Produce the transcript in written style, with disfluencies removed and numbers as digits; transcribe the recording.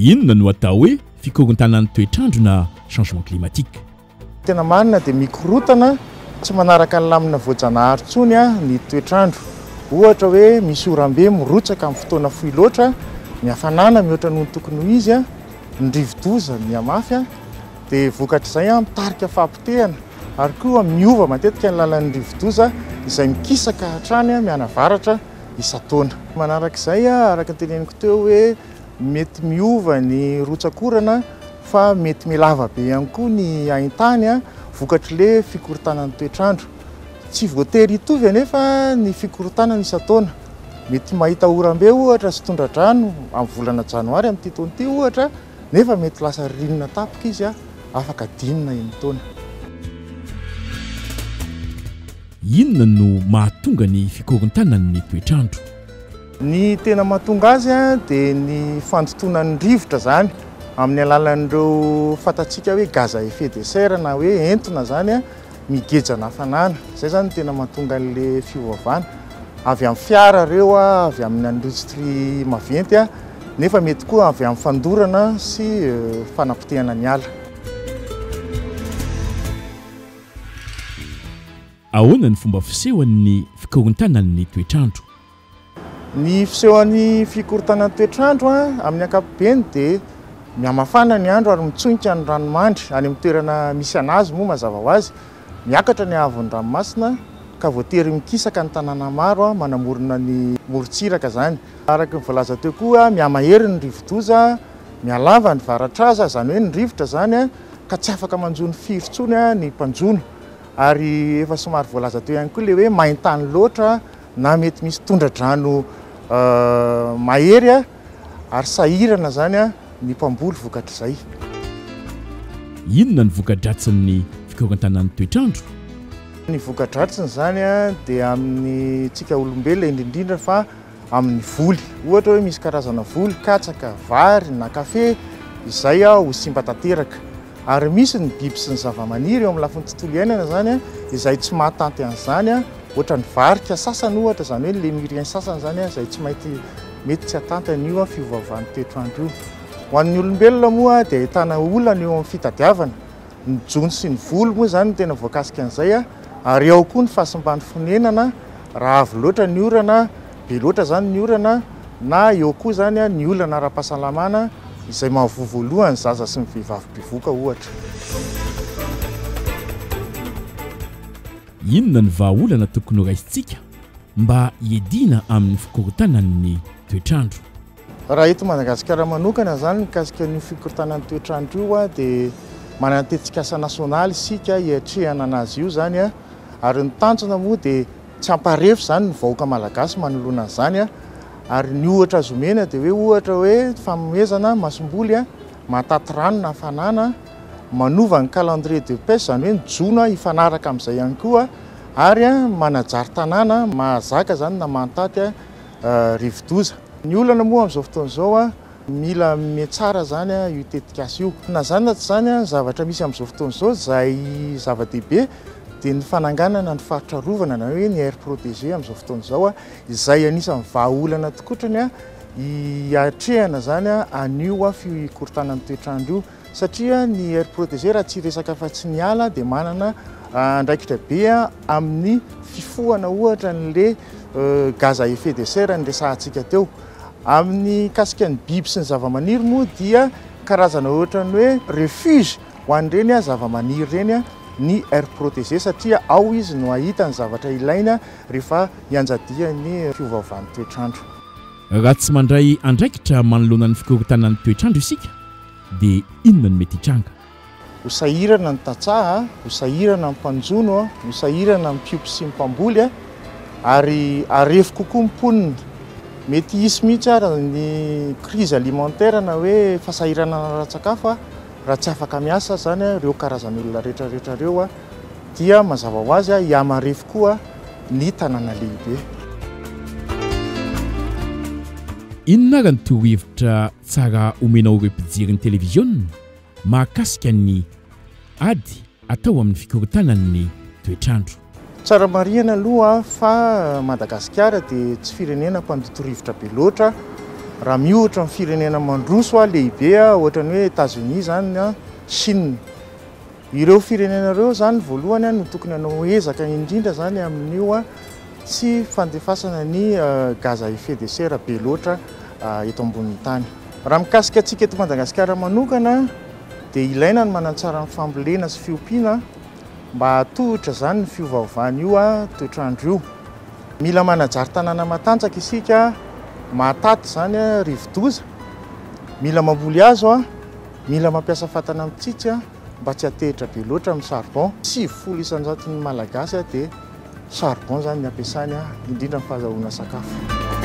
Inona no atao hoe fikorontanan'ny toetr'andro na changement climatique? Tena marina dia mikorotana tsy manaraka ny lamina voajanahary tsony ny toetr'andro. Ohatra hoe misy oram-be mirotsaka amin'ny fotoana fohy loatra, ny hafanana mihoatra noho ny tokony ho izy, ny rivo-doza mihamafy dia vokatr'izay mitarika fampitehana ary koa miova matetika ny lalan'ny rivo-doza izay mikisaka hatrany mianavaratra isa-taona. Manarak'izay araka ny teneniko teo hoe mety miova ny rotsakorana fa mety milava be ihany koa ny haintany vokatr'le fikorontanan'ny toetr'andro. Tsy voatery hitovy anefa ny fikorontanana isa-taona. Mety mahita oram-be ohatra sy tondra-drano amin'ny volana janoary amin'ity taona ity ohatra, nefa mety lasa ririnina tapika izy afaka dinina iny taona. Inona no mahatonga ny fikorontanan'ny toetr'andro? Ny tena mahatonga azy dia ny fandotonan'ny rivotra zany amin'ny alalan'ireo fantatsika hoe gaz à effet de serre na hoe entona zany migejana hafanana. Izay zany tena mahatonga an'ilay fiovaovana avy amin'ny fiara ireo, avy amin'ny indostria maventy nefa mety koa avy amin'ny fandorana sy fanapotehana ny ala. Ahoana ny fomba fisehoan'ny fikorontanan'ny toetr'andro? Ny fisehoan'ny fikorontanan'ny toetr'andro amin'ny ankapobeny dia mihamafana ny andro ary mitsonika ny ranomandry any amin'ny toerana misy anazy moa mazava ho azy. Miakatra ny haavon'ny ranomasina ka voatery mikisaka ny tanàna maro manamorona ny morontsiraka zany. Araka ny voalaza teo koa mihamahery ny rivo-doza, mihalava ny varatraza, zany hoe ny rivotra zany ka tsy afaka manjono firy intsony ny mpanjono. Ary efa somary voalaza teo ihany koa le hoe maintany loatra na mety misy tondra-drano mahery ary sahirana zany ny mpamboly vokatr'izay. Inona ny voka-dratsin'ny fikorontanan'ny toetr'andro? Ny voka-dratsiny zany dia amin'ny tsika olombelona indrindrindra fa amin'ny voly. Ohatra hoe misy karazana voly, katsaka, vary na kafe izay ho simba tanteraka. Ary misy ny biby sy ny zava-maniry eo amin'ny lafin'ny tontolo iainana zany izay tsy mahatanty an'izany, ohatra ny varika sasany ohatra, zany hoe lemurien sasany zany izay tsy mety tsy hatanty an'io fiovaovan'ny toetr'andro io. Ho an'ny olombelona moa dia ahitana olana eo amin'ny fitadiavana. Ny jony sy ny volo moa zany tena voakasika an'izay ary eo koa ny fahasimbany fonenana raha avy loatra ny orana, be loatra zany ny orana, na eo koa zany ny olana ara-pahasalamana izay mahavovoaloha ny zaza sy ny vehivavy bevoka ohatra. Inona ny vahaolana tokony ho raisitsika mba hiadina amin'ny fikorontanan'ny toetr'andro? Raha eto Madagasikara manokana zany mikasika ny fikorontanan'ny toetr'andro io dia manana tetsikasa nasionaly isika hiatrehana anazy io zany ary ny tanjona moa dia tsy amparefo zany ny vahoaka malagasy manoloana an'izany ary ny ohatra azo omena dia hoe ohatra hoe fanomezana masom-boly mahataty rano na hafanana, manova ny calendrier de pêche zany hoe ny jona hifanaraka amin'izay ihany koa ary manajary tanàna mahazaka zany na mantaty rivo-doza. Ny olana moa amin'izao fotoana izao mila mihatsara zany io tetikasa io. Na zany na tsy zany zavatra misy amin'izao fotoana izao izay zava-dehibe dia ny fananganana ny faritra rovana na hoe ny air protégé amin'izao fotoana izao izay anisan'ny vahaolana tokotrany hiatrehana zany an'io fikorontanan'ny toetr'andro io. Satria ny air protégé raha tsy resaka fa tsy ny ala dia manana andraikitra be amin'ny fifohana ohatra n'le gaz à effet de serre ny resahantsika teo. Amin'ny kasikan'ny biby sy ny zava-maniry moa dia karazana ohatra ny hoe refuge ho an'ireny zava-maniry ireny ny air protégé satria ao izy no ahita ny zavatra ilaina rehefa hianjadia ny fiovaovan'ny toetr'andro. Raha tsy mandray andraikitra manoloana ny fikorontanan'ny toetr'andro isika dia inona no mety hitranga? Ho sahirana ny tantsaha, ho sahirana ny mpanjono, ho sahirana ny mpiompy sy ny mpamboly ary arefo kokoa mponina. Mety hisy mihitsy ny crise alimentaire na hoe fasahirana ara-tsakafo raha tsy afaka miasa zany ireo karazan'olona rehetrarehetra ireo dia mazava ho azy hiamarefo koa ny tanàna lehibe. Inona ary ny torohevitra tsara omenao ireo mpijery ny televiziona mahakasika ny ady atao amin'ny fikorontanan'ny toetr'andro? Tsara marihana aloha fa Madagasikara dia tsy firenena mpandoto rivotra be loatra raha mihoatra amin'ny firenena mandroso lehibe ohatrany hoe États-Unis zany Chine. Ireo firenena ireo zany voalohany no tokony hanao ezaka indrindra zany amin'io tsy fandefasana ny gaz à effet de serre be loatra eto ambonin'ny tany. Raha mikasika antsika eto Madagasikara manokana dia ilaina ny manantsara ny fambolena sy fiompiana mba hatohitra zany ny fiovaovany io toetr'andro io. Mila manajary tanàna matanjaka isika, mahataty zany rivo-doza, mila mamboly hazo mila mampiasa fatana mitsitsy mba tsy hatehitra be loatra amin'ny charbon. 70% isanjaton'ny malagasy dia charbon zany ny ampiasany indrindra amin'ny fahazahoana sakafo.